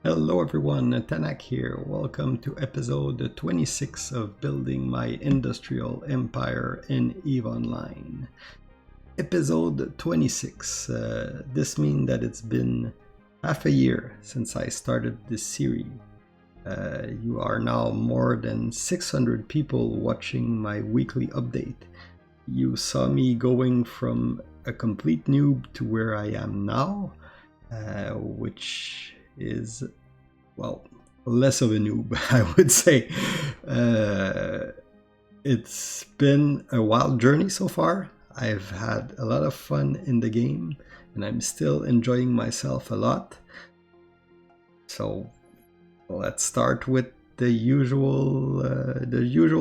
Hello everyone, Tanak here. Welcome to episode 26 of Building My Industrial Empire in EVE Online. Episode 26. This means that it's been half a year since I started this series. You are now more than 600 people watching my weekly update. You saw me going from a complete noob to where I am now, which is, well, less of a noob, I would say. It's been a wild journey so far. I've had a lot of fun in the game, and I'm still enjoying myself a lot. So let's start with the usual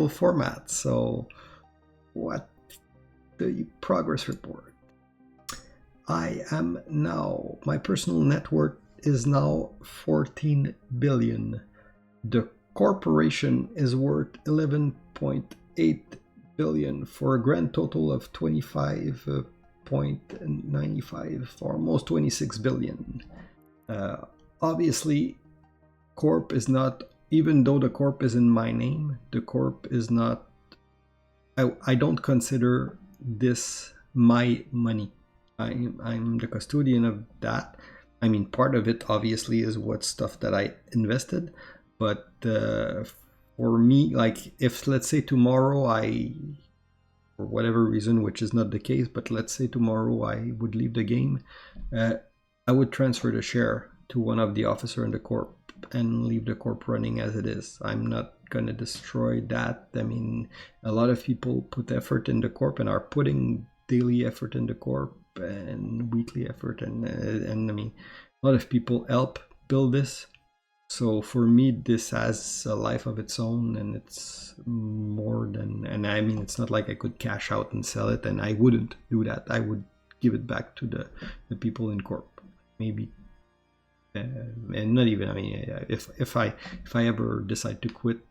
format. So, what the progress report? I am now, my personal net worth is now 14 billion. The corporation is worth 11.8 billion for a grand total of 25.95, almost 26 billion. Obviously, Corp is not, even though the Corp is in my name, the Corp is not, I don't consider this my money. I'm the custodian of that. I mean, part of it obviously is what stuff that I invested, but for me, like, if let's say tomorrow for whatever reason, which is not the case, but let's say tomorrow I would leave the game, I would transfer the share to one of the officer in the corp and leave the corp running as it is. I'm not gonna destroy that. I mean, a lot of people put effort in the corp and are putting daily effort in the corp and weekly effort, and I mean, a lot of people help build this. So for me, this has a life of its own, and it's more than, and I mean, it's not like I could cash out and sell it, and I wouldn't do that. I would give it back to the people in corp, maybe, and not even, I mean, if I ever decide to quit,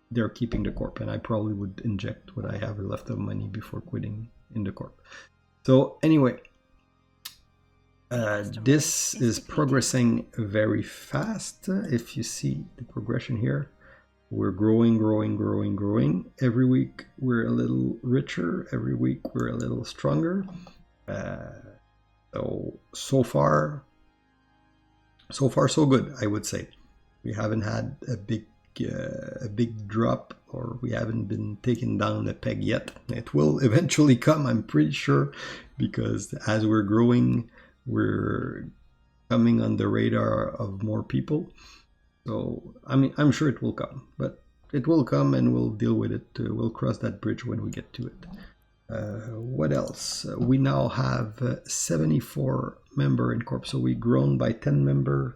they're keeping the corp, and I probably would inject what I have left of money before quitting in the corp. So anyway, this is progressing very fast. If you see the progression here, we're growing. Every week we're a little richer. Every week we're a little stronger. So far so good, I would say. We haven't had a big drop, or we haven't been taken down a peg yet. It will eventually come, I'm pretty sure, because as we're growing, we're coming on the radar of more people. So I mean, I'm sure it will come, but it will come, and we'll deal with it. We'll cross that bridge when we get to it. What else? We now have 74 member in corp, so we've grown by 10 member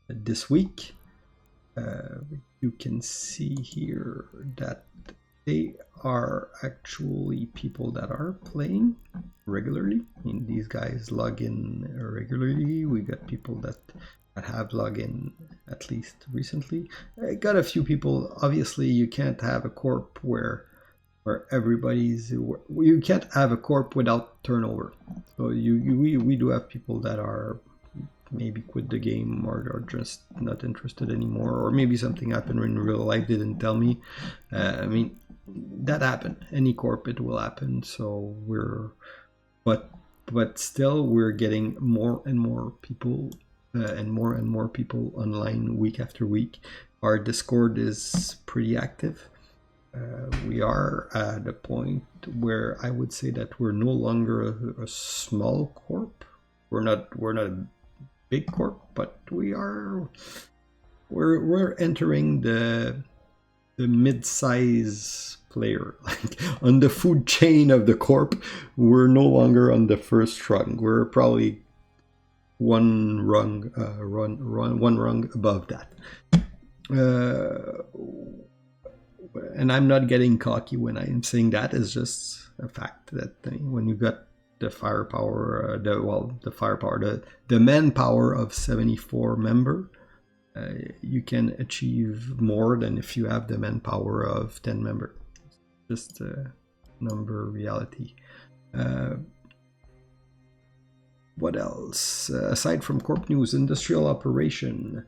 this week. You can see here that they are actually people that are playing regularly. I mean, these guys log in regularly. We got people that have logged in at least recently. I got a few people. Obviously, you can't have a corp where everybody's. You can't have a corp without turnover. So we do have people that are maybe quit the game, or just not interested anymore, or maybe something happened in real life, didn't tell me. I mean, that happened. Any corp, it will happen. So but still we're getting more and more people and more people online week after week. Our Discord is pretty active. We are at a point where I would say that we're no longer a small corp. We're not a big corp, but we're entering the mid-size player. Like, on the food chain of the corp, we're no longer on the first rung. We're probably one rung above that. And I'm not getting cocky when I'm saying that. It's just a fact that when you got the firepower, the manpower of 74 member, you can achieve more than if you have the manpower of 10 member. Just a number reality. What else? Aside from Corp News, industrial operation.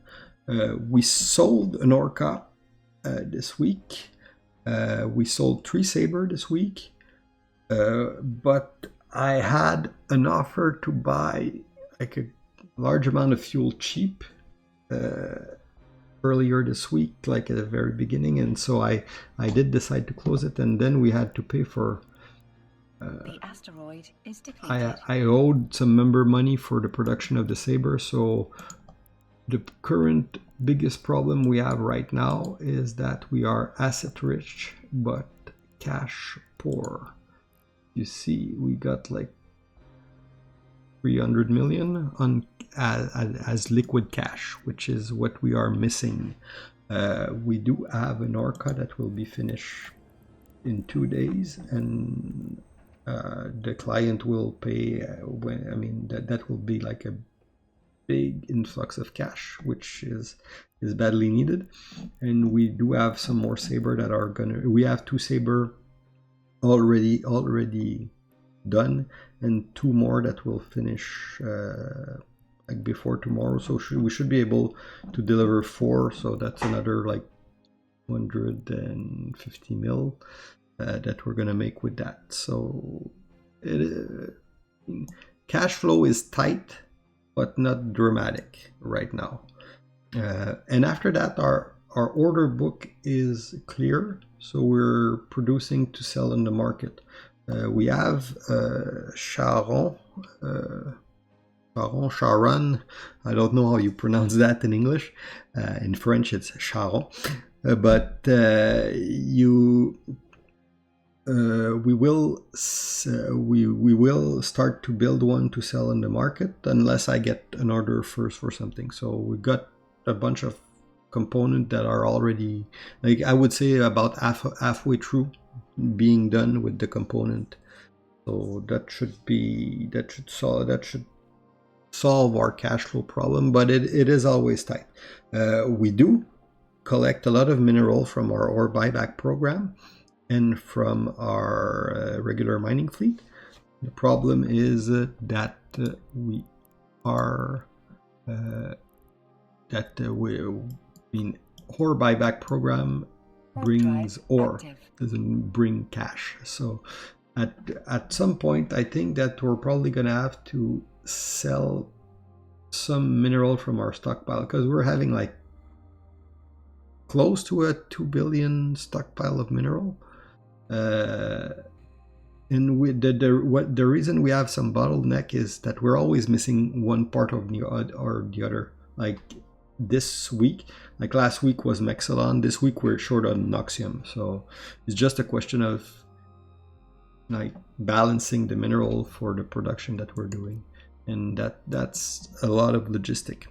We sold an Orca this week. We sold 3 Sabre this week. But I had an offer to buy like a large amount of fuel cheap earlier this week, like at the very beginning, and so I did decide to close it, and then we had to pay for the asteroid is depleted. I owed some member money for the production of the Sabre, so the current biggest problem we have right now is that we are asset rich but cash poor. You see, we got like 300 million on as liquid cash, which is what we are missing. We do have an Orca that will be finished in 2 days, and the client will pay when, I mean, that will be like a big influx of cash, which is badly needed. And we do have some more Sabre that are gonna, we have 2 Sabre already done, and 2 more that will finish like before tomorrow, so we should be able to deliver 4, so that's another like 150 mil that we're gonna make with that. So cash flow is tight but not dramatic right now, and after that our order book is clear, so we're producing to sell in the market. We have Charon, I don't know how you pronounce that in English. In French it's Charon, but we will start to build one to sell in the market unless I get an order first for something. So we got a bunch of components that are already, like, I would say about halfway through being done with the component. So that should solve our cash flow problem, but it is always tight. We do collect a lot of mineral from our ore buyback program and from our regular mining fleet. The problem is that we are ore buyback program brings ore, doesn't bring cash. So at some point I think that we're probably gonna have to sell some mineral from our stockpile, because we're having like close to a 2 billion stockpile of mineral, and with the reason we have some bottleneck is that we're always missing one part of the other. Like this week, like last week was Mexilon, this week we're short on Noxium, so it's just a question of like balancing the mineral for the production that we're doing, and that's a lot of logistic.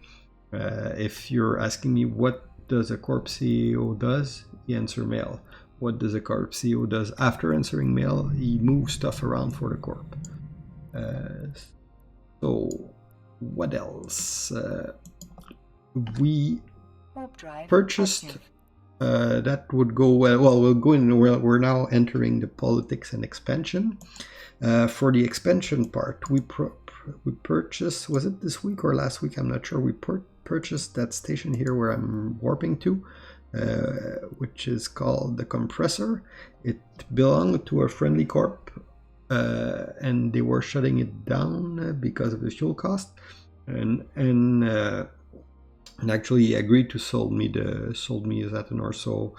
If you're asking me what does a Corp CEO does, he answers mail. What does a Corp CEO does after answering mail? He moves stuff around for the Corp. So what else? We purchased that would go well. We'll go in. We're now entering the politics and expansion. For the expansion part, we purchased, was it this week or last week? I'm not sure. We purchased that station here where I'm warping to, which is called the compressor. It belonged to a friendly corp, and they were shutting it down because of the fuel cost, and actually agreed to sold me as Athanor. So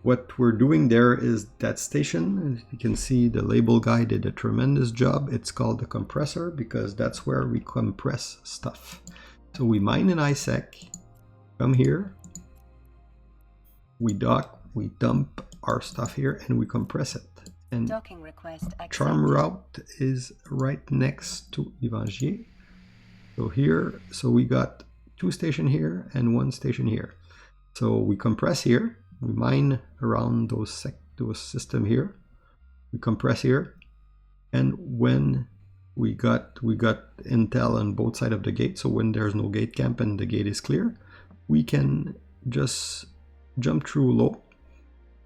what we're doing there is that station, as you can see, the label guy did a tremendous job. It's called the compressor because that's where we compress stuff. So we mine in ISEC, come here, we dock, we dump our stuff here, and we compress it. And docking request accepted. Charm route is right next to Yvangier. So here, so we got 2 stations here and 1 station here. So we compress here, we mine around those system here, we compress here, and when we got intel on both sides of the gate, so when there's no gate camp and the gate is clear, we can just jump through low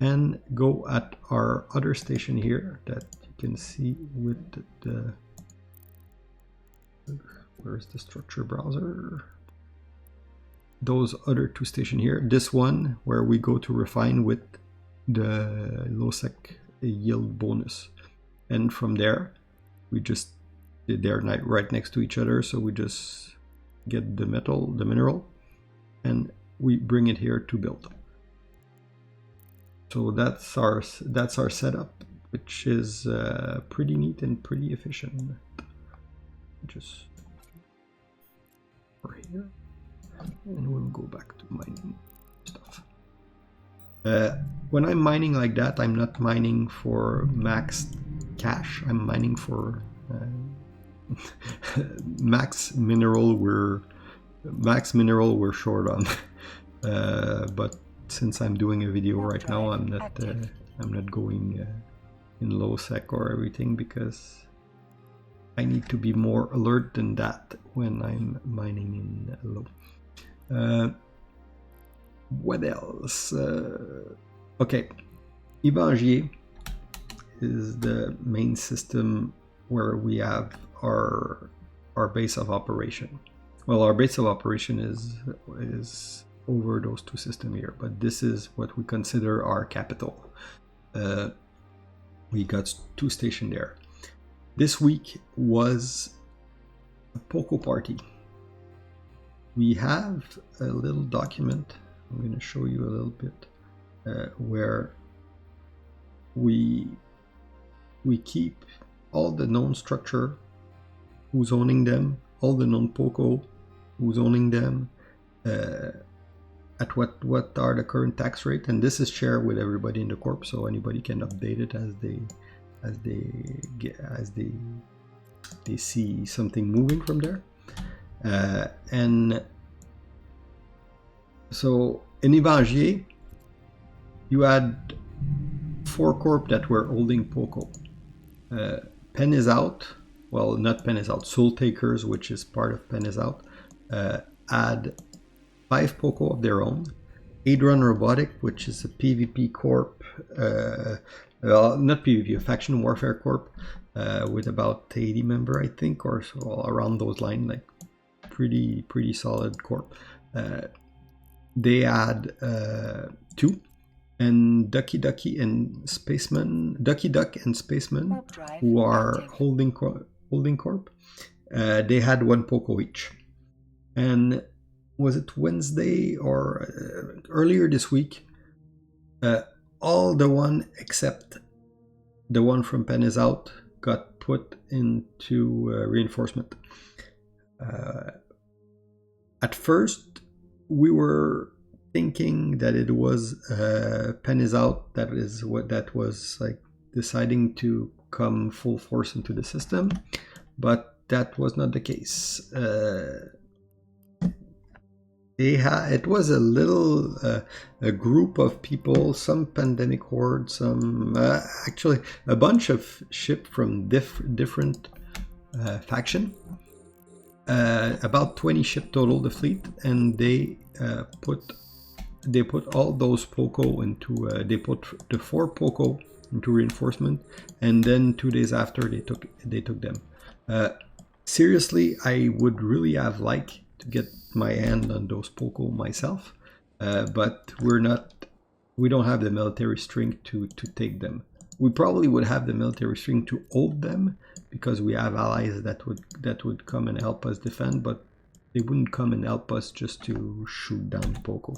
and go at our other station here that you can see with the where's the structure browser? Those other two stations here. This one where we go to refine with the low sec yield bonus, and from there we just they're right next to each other, so we just get the mineral, and we bring it here to build. So that's our setup, which is pretty neat and pretty efficient. Just over here, and we'll go back to mining stuff. When I'm mining like that, I'm not mining for max cash. I'm mining for max mineral. We're short on, but since I'm doing a video right now, I'm not going in low sec or everything, because I need to be more alert than that when I'm mining in low. What else? Okay, Yvangier is the main system where we have our base of operation. Well, our base of operation is over those two systems here, but this is what we consider our capital. We got two stations there. This week was a Poco party. We have a little document, I'm going to show you a little bit, where we keep all the known structure, who's owning them, all the known Poco, who's owning them, at what are the current tax rate, and this is shared with everybody in the corp, so anybody can update it as they see something moving from there. And so in Yvangier, you had 4 corp that were holding Poco. Pen is out. Well, not Pen is out. Soul Takers, which is part of Pen is out, had 5 Poco of their own. Hadron Robotic, which is a PvP corp, not PvP, a faction warfare corp, with about 80 member, I think, or so, around those lines, like pretty solid corp. They had 2, and Ducky Duck and Spaceman, who are holding corp. They had 1 Poco each. And was it Wednesday or earlier this week? All the one except the one from Pen is out got put into reinforcement. At first, we were thinking that it was Pen is out. That was like deciding to come full force into the system, but that was not the case. It was a little a group of people, some pandemic horde, some actually a bunch of ship from different faction. About 20 ship total, the fleet, and they put all those Poco into they put the 4 Poco into reinforcement, and then 2 days after they took them. Seriously, I would really have liked to get my hand on those Poco myself, but we don't have the military strength to take them. We probably would have the military strength to hold them, because we have allies that would come and help us defend, but they wouldn't come and help us just to shoot down Poco.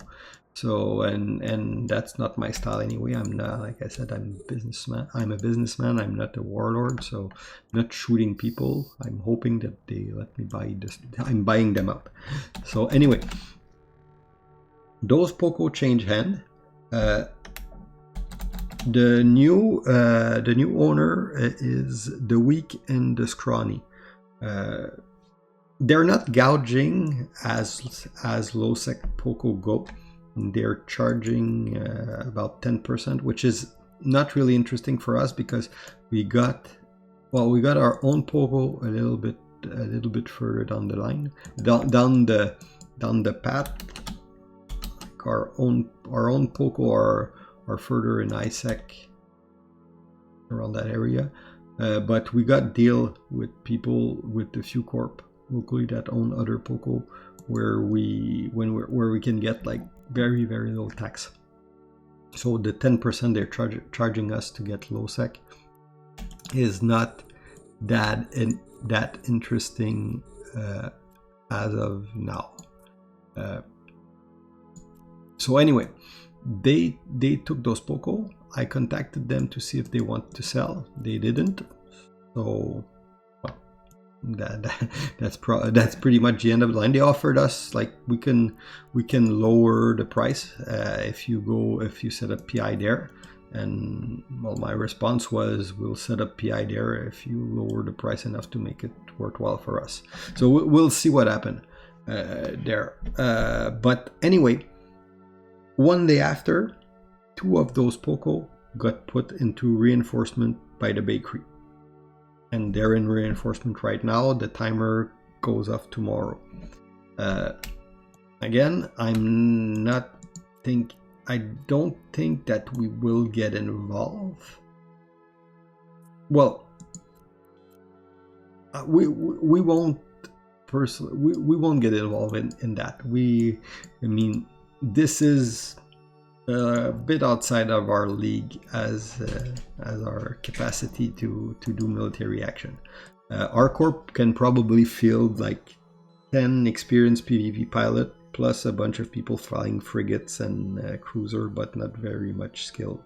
So and that's not my style anyway. I'm not, like I said, I'm a businessman. I'm not a warlord, so I'm not shooting people. I'm hoping that they let me buy this. I'm buying them out. So anyway, those Poco change hand. The new owner is the weak and the scrawny. They're not gouging as low sec Poco go. They're charging about 10%, which is not really interesting for us, because we got our own Poco a little bit further down the line, down the path. Like our own Poco are further in ISEC, around that area, but we got deal with people with a few corp locally that own other Poco where we can get like very, very low tax. So the 10% they're charging us to get low sec is not that interesting as of now. So anyway, they took those Poco. I contacted them to see if they want to sell. They didn't. So well, that's pretty much the end of the line. They offered us like we can lower the price if you set up PI there. And well, my response was, we'll set up PI there if you lower the price enough to make it worthwhile for us. So we'll see what happened there. But anyway, one day after, 2 of those Poco got put into reinforcement by the bakery. And they're in reinforcement right now. The timer goes off tomorrow. Again, I don't think that we will get involved. Well, we won't personally. We won't get involved in that. This is a bit outside of our league as our capacity to do military action. Our corp can probably field like 10 experienced PvP pilot plus a bunch of people flying frigates and cruiser, but not very much skilled.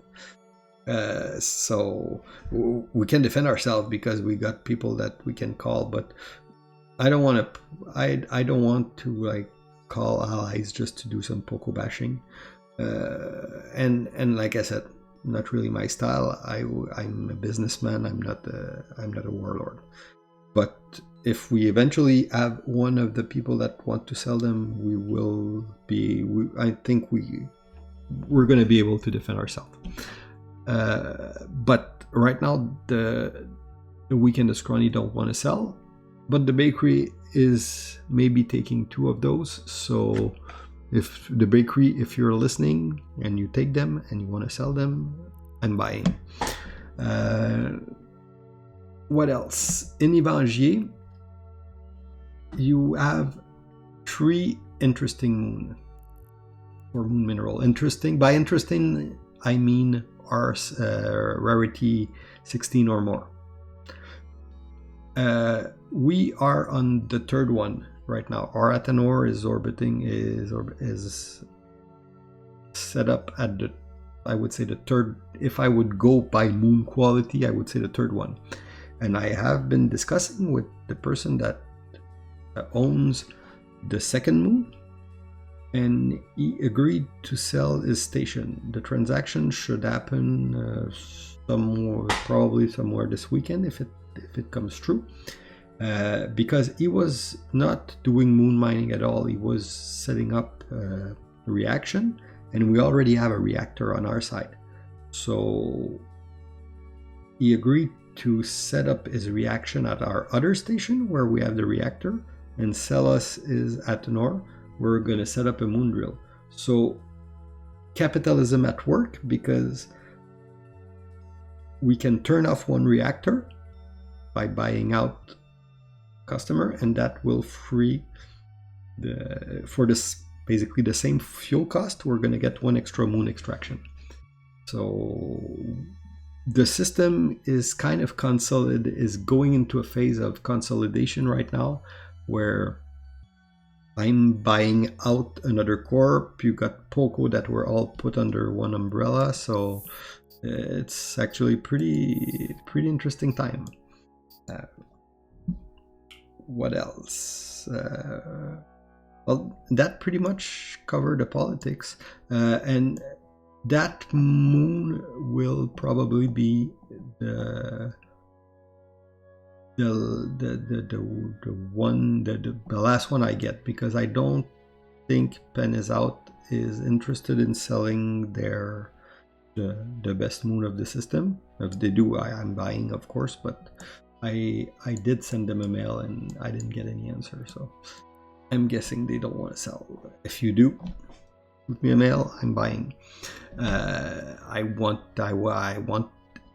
So we can defend ourselves because we got people that we can call, but I don't want to like call allies just to do some Poco bashing. And like I said, not really my style. I'm a businessman. I'm not a warlord. But if we eventually have one of the people that want to sell them, we will be. I think we're going to be able to defend ourselves. But right now, the Weekend of Scrawny don't want to sell, but the bakery is maybe taking 2 of those. So if the bakery, if you're listening and you take them and you want to sell them, I'm buying. What else? In Yvangier, you have 3 interesting moon or moon mineral. Interesting. By interesting, I mean our rarity 16 or more. We are on the 3rd one right now. Our Athanor is set up at the, I would say the 3rd. If I would go by moon quality, I would say the 3rd one. And I have been discussing with the person that owns the 2nd moon, and he agreed to sell his station. The transaction should happen probably somewhere this weekend if it comes true. Because he was not doing moon mining at all. He was setting up a reaction, and we already have a reactor on our side. So he agreed to set up his reaction at our other station where we have the reactor and sell us his Athanor. We're going to set up a moon drill. So capitalism at work, because we can turn off one reactor by buying out customer, and that will free for this basically the same fuel cost. We're going to get 1 extra moon extraction. So the system is kind of is going into a phase of consolidation right now, where I'm buying out another corp. You got Poco that were all put under one umbrella, so it's actually pretty interesting time. What else? Well, that pretty much covered the politics, and that moon will probably be the last one I get, because I don't think Pen is Out is interested in selling the best moon of the system. If they do, I'm buying, of course, but I did send them a mail and I didn't get any answer, so I'm guessing they don't want to sell. If you do, shoot me a mail, I'm buying.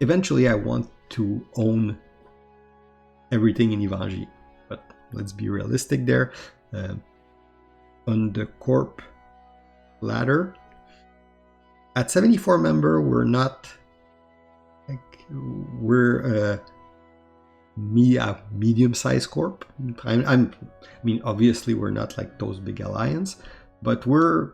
Eventually I want to own everything in Yvangier, but let's be realistic there. On the corp ladder, at 74 member, we're not like we're a medium-sized corp. I mean, obviously we're not like those big alliance, but we're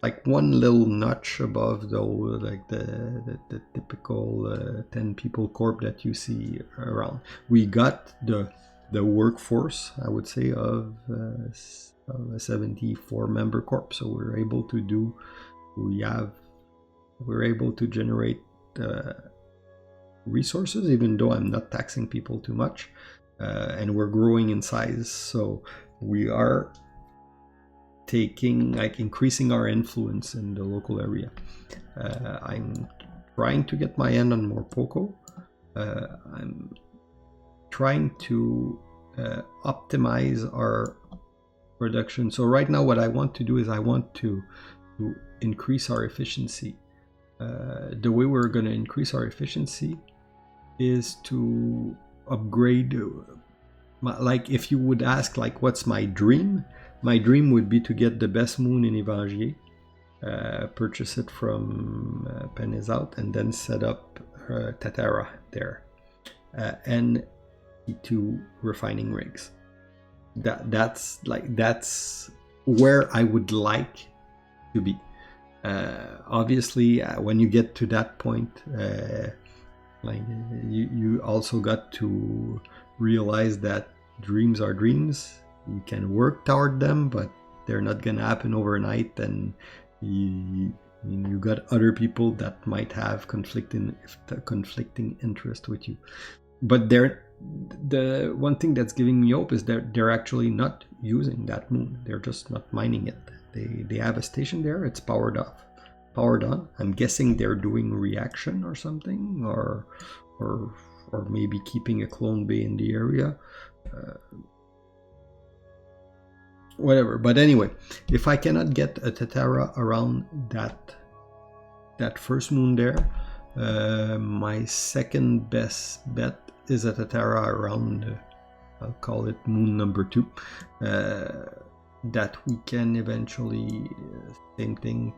like one little notch above like the typical 10 people corp that you see around. We got the workforce, I would say, of a 74 member corp, so we're able to generate resources, even though I'm not taxing people too much, and we're growing in size, so we are increasing our influence in the local area. I'm trying to get my hand on more Poco. I'm trying to optimize our production. So right now what I want to do is I want to increase our efficiency. The way we're going to increase our efficiency is to upgrade. Like if you would ask like what's my dream would be to get the best moon in Yvangier, purchase it from Pennies Out, and then set up Tatara there, and 2 refining rigs. That's where I would like to be. Obviously, when you get to that point, like you also got to realize that dreams are dreams. You can work toward them, but they're not gonna happen overnight, and you got other people that might have conflicting interest with you. But the one thing that's giving me hope is that they're actually not using that moon. They're just not mining it. They have a station there. It's powered on. I'm guessing they're doing reaction or something, or maybe keeping a clone bay in the area. Whatever. But anyway, if I cannot get a Tatara around that first moon there, my second best bet is a Tatara around, I'll call it moon number 2, that we can eventually, same thing.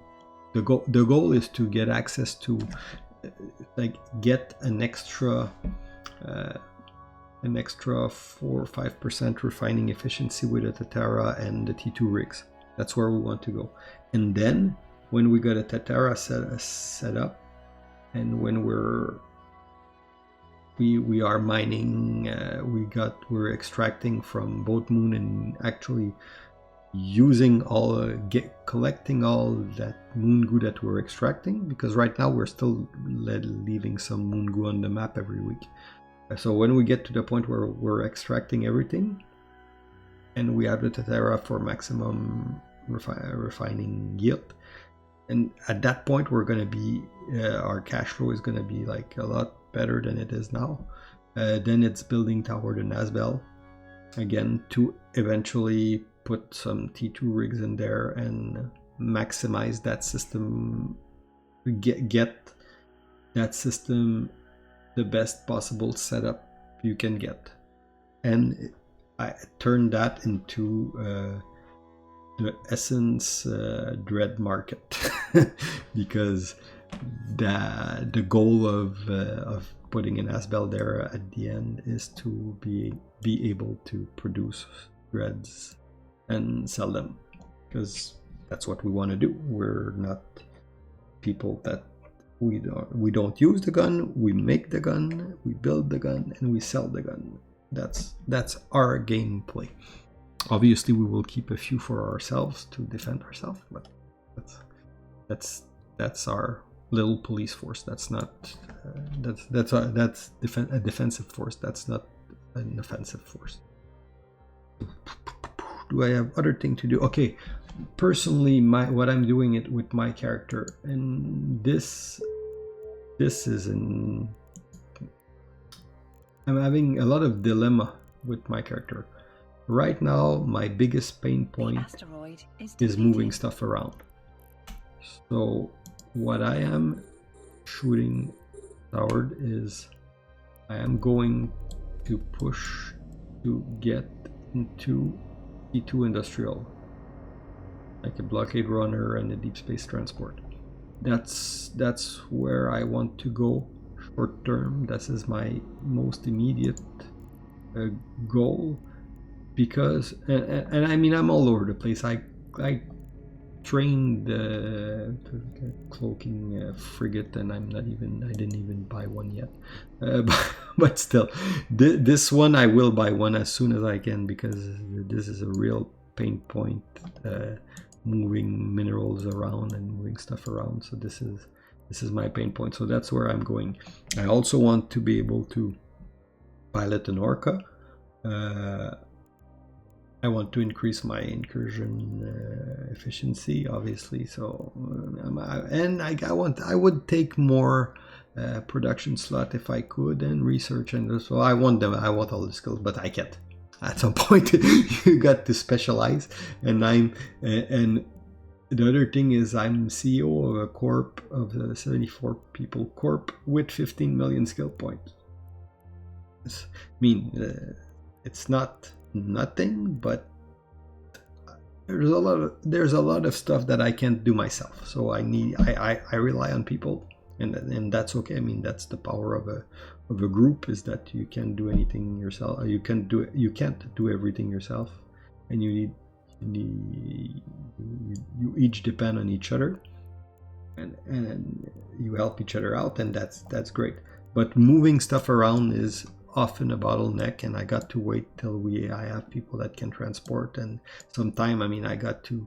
The goal is to get access to, like, get an extra 4 or 5% refining efficiency with a Tatara and the T2 rigs. That's where we want to go. And then when we got a Tatara set up, and when we are mining, we're extracting from both moon, and actually using collecting all that moon goo that we're extracting, because right now we're still leaving some moon goo on the map every week. So when we get to the point where we're extracting everything, and we have the Tatara for maximum refining yield, and at that point we're going to be, our cash flow is going to be like a lot better than it is now. Then it's building toward the Nazbel again to eventually put some T2 rigs in there and maximize that system, get that system the best possible setup you can get, and I turn that into the essence dread market because the goal of putting an Asbel there at the end is to be able to produce dreads and sell them, because that's what we want to do. We're not people that we don't use the gun. We make the gun, we build the gun, and we sell the gun. That's our gameplay. Obviously, we will keep a few for ourselves to defend ourselves, but that's our little police force. That's not that's a defensive force. That's not an offensive force. Do I have other thing to do? Okay, personally, what I'm doing it with my character, and this is I'm having a lot of dilemma with my character right now. My biggest pain point is moving stuff around. So what I am shooting toward is I am going to push to get into E2 industrial, like a blockade runner and a deep space transport. That's where I want to go short term. This is my most immediate goal, because and I mean, I'm all over the place. I trained the cloaking frigate, and I didn't even buy one yet, but still, this one I will buy one as soon as I can, because this is a real pain point, moving minerals around and moving stuff around. So this is my pain point. So that's where I'm going. I also want to be able to pilot an Orca. I want to increase my incursion efficiency, obviously. So I would take more production slot if I could, and research, and so I want all the skills, but I can't. At some point, you got to specialize, and and the other thing is, I'm CEO of a corp of the 74 people corp with 15 million skill points. I mean, it's not nothing, but there's a lot of stuff that I can't do myself. So I rely on people, and that's okay. I mean, that's the power of a group, is that you can't do anything yourself. You can't do everything yourself, and you each depend on each other, and you help each other out, and that's great. But moving stuff around is often a bottleneck, and I got to wait till I have people that can transport, and sometime, I mean, I got to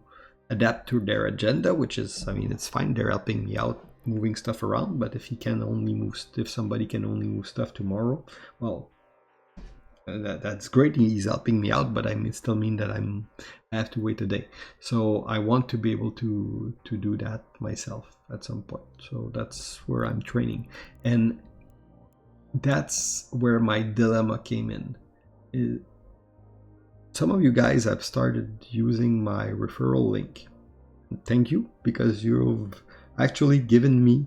adapt to their agenda, which is, I mean, it's fine, they're helping me out moving stuff around. But if somebody can only move stuff tomorrow, well, that's great, he's helping me out, but I still mean that I have to wait a day. So I want to be able to do that myself at some point. So that's where I'm training, and that's where my dilemma came in. Some of you guys have started using my referral link. Thank you, because you've actually given me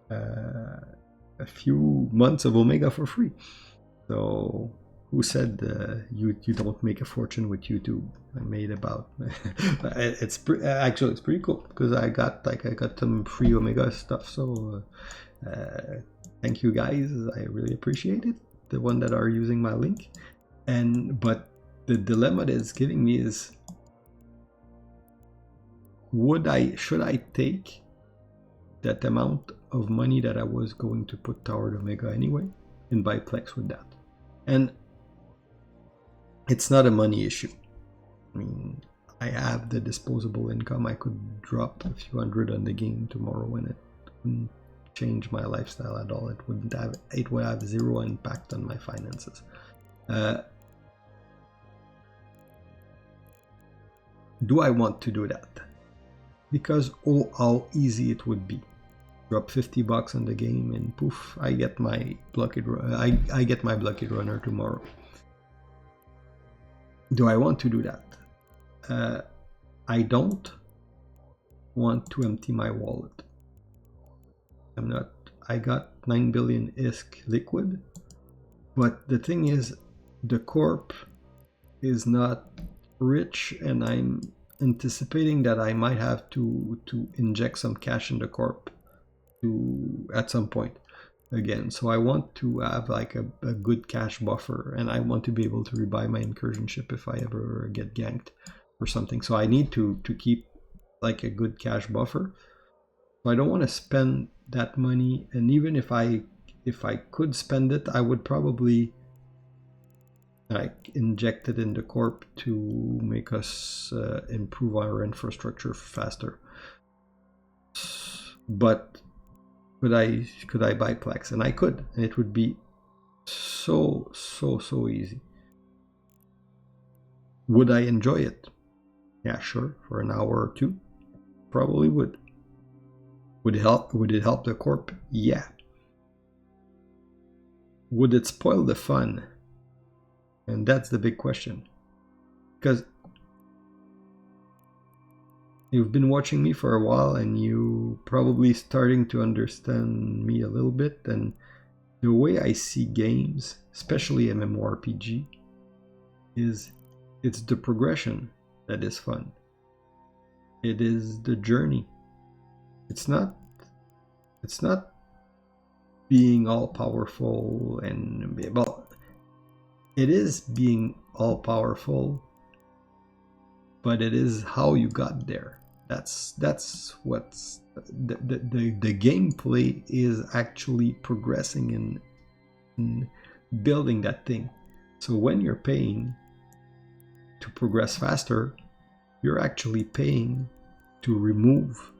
a few months of Omega for free. So who said you don't make a fortune with YouTube? I made about it's pretty cool, because I got some free Omega stuff. So thank you guys, I really appreciate it, the one that are using my link. But the dilemma that it's giving me is, should I take that amount of money that I was going to put toward Omega anyway and buy Plex with that? And it's not a money issue. I mean, I have the disposable income. I could drop a few hundred on the game tomorrow, and it wouldn't change my lifestyle at all. It would have zero impact on my finances. Do I want to do that? Because how easy it would be. Drop $50 on the game, and poof, I get my blockade. I get my blockade runner tomorrow. Do I want to do that? I don't want to empty my wallet. I got 9 billion ISK liquid, but the thing is, the corp is not rich, and I'm anticipating that I might have to inject some cash in the corp at some point again. So I want to have like a good cash buffer, and I want to be able to rebuy my incursion ship if I ever get ganked or something. So I need to keep like a good cash buffer. So I don't want to spend that money, and even if I could spend it, I would probably like inject it in the corp to make us improve our infrastructure faster. But could I buy Plex? And I could, and it would be so easy. Would I enjoy it? Yeah, sure, for an hour or two, probably would. Would it help the corp? Yeah. Would it spoil the fun? And that's the big question. Because you've been watching me for a while, and you probably starting to understand me a little bit, and the way I see games, especially MMORPG, is it's the progression that is fun. It is the journey. It's not being all powerful, and well, it is being all powerful, but it is how you got there. That's what's the gameplay is actually progressing in building that thing. So when you're paying to progress faster, you're actually paying to remove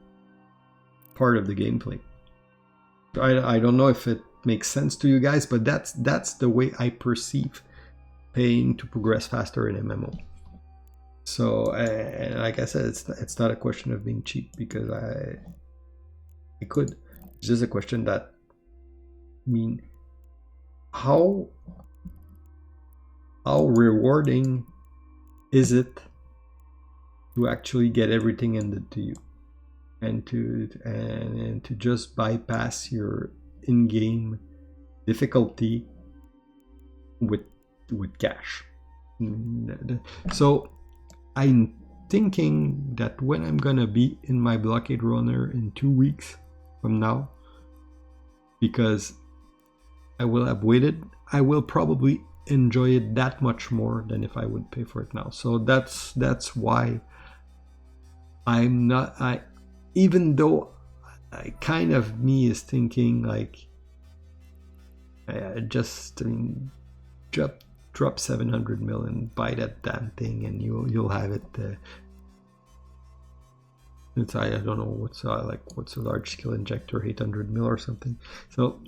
part of the gameplay. I don't know if it makes sense to you guys, but that's the way I perceive paying to progress faster in MMO. So, and like I said, it's not a question of being cheap, because I could. It's just a question that, I mean, how rewarding is it to actually get everything handed to you, and to just bypass your in-game difficulty with cash? So I'm thinking that when I'm gonna be in my blockade runner in 2 weeks from now, because I will have waited, I will probably enjoy it that much more than if I would pay for it now. So that's why I'm not, even though I kind of, me is thinking like, drop 700 million, buy that damn thing, and you'll have it. It's, I don't know what's a large scale injector, 800 mil or something. So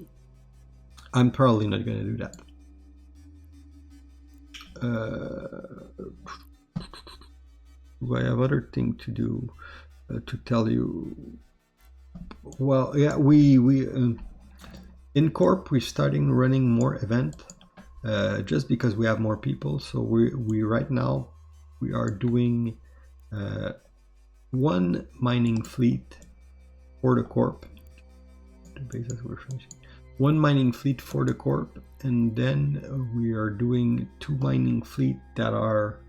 I'm probably not going to do that. I have other thing to do, to tell you. Well, yeah, we in Corp we're starting running more event, just because we have more people. So we right now we are doing one mining fleet for the Corp. One mining fleet for the Corp, and then we are doing 2 mining fleet that are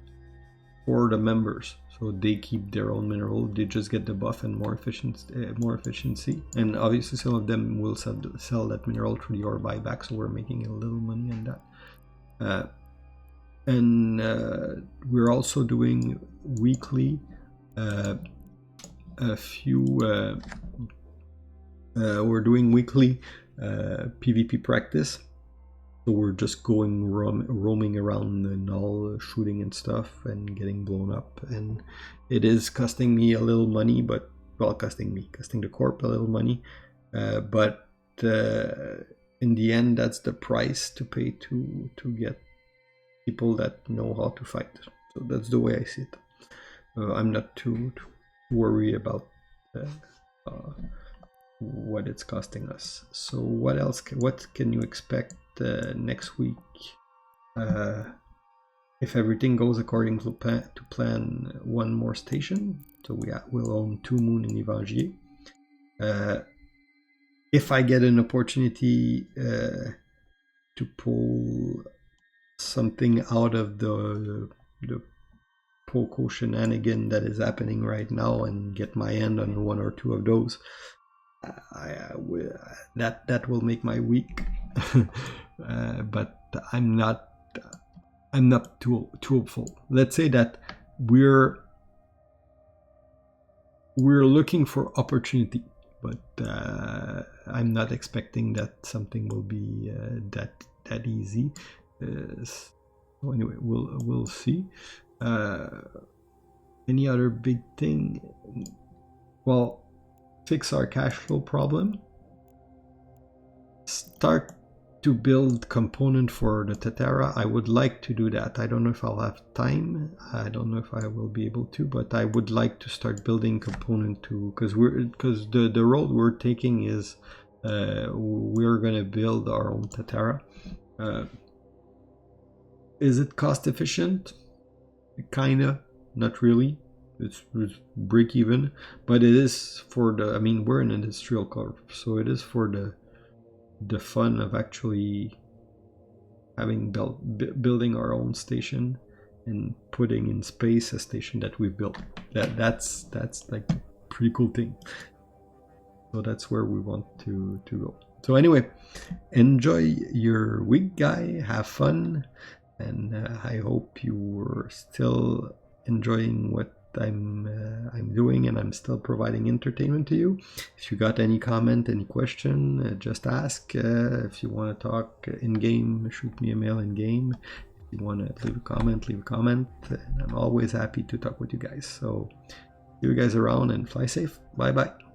for the members. So they keep their own mineral, they just get the buff and more efficiency. And obviously some of them will sell that mineral through the ore buyback, so we're making a little money on that. And we're also doing weekly we're doing weekly PvP practice. So we're just going roaming around and all, shooting and stuff and getting blown up. And it is costing me a little money, but, well, costing the Corp a little money. But in the end, that's the price to pay to get people that know how to fight. So that's the way I see it. I'm not too worried about what it's costing us. So what else? What can you expect next week? If everything goes according to plan, 1 more station. So we'll own 2 moon in Yvangier. If I get an opportunity to pull something out of the Poco shenanigan that is happening right now and get my hand on 1 or 2 of those, that will make my week. But I'm not too hopeful. Let's say that we're looking for opportunity, but I'm not expecting that something will be that easy. So anyway, we'll see. Any other big thing? Well, fix our cash flow problem. Start to build component for the Tatara. I would like to do that. I don't know if I'll have time. I don't know if I will be able to, but I would like to start building component too, because the road we're taking is we're gonna build our own Tatara. Is it cost efficient? Kinda, not really. It's break even, but it is for the, I mean, we're an industrial corp, so it is for the fun of actually having building our own station and putting in space a station that we built. That's like a pretty cool thing. So that's where we want to go. So anyway, enjoy your week, guy. Have fun, and I hope you were still enjoying what I'm doing, and I'm still providing entertainment to you. If you got any comment, any question, just ask. If you want to talk in game, shoot me a mail in game. If you want to leave a comment, leave a comment. And I'm always happy to talk with you guys. So see you guys around and fly safe. Bye bye.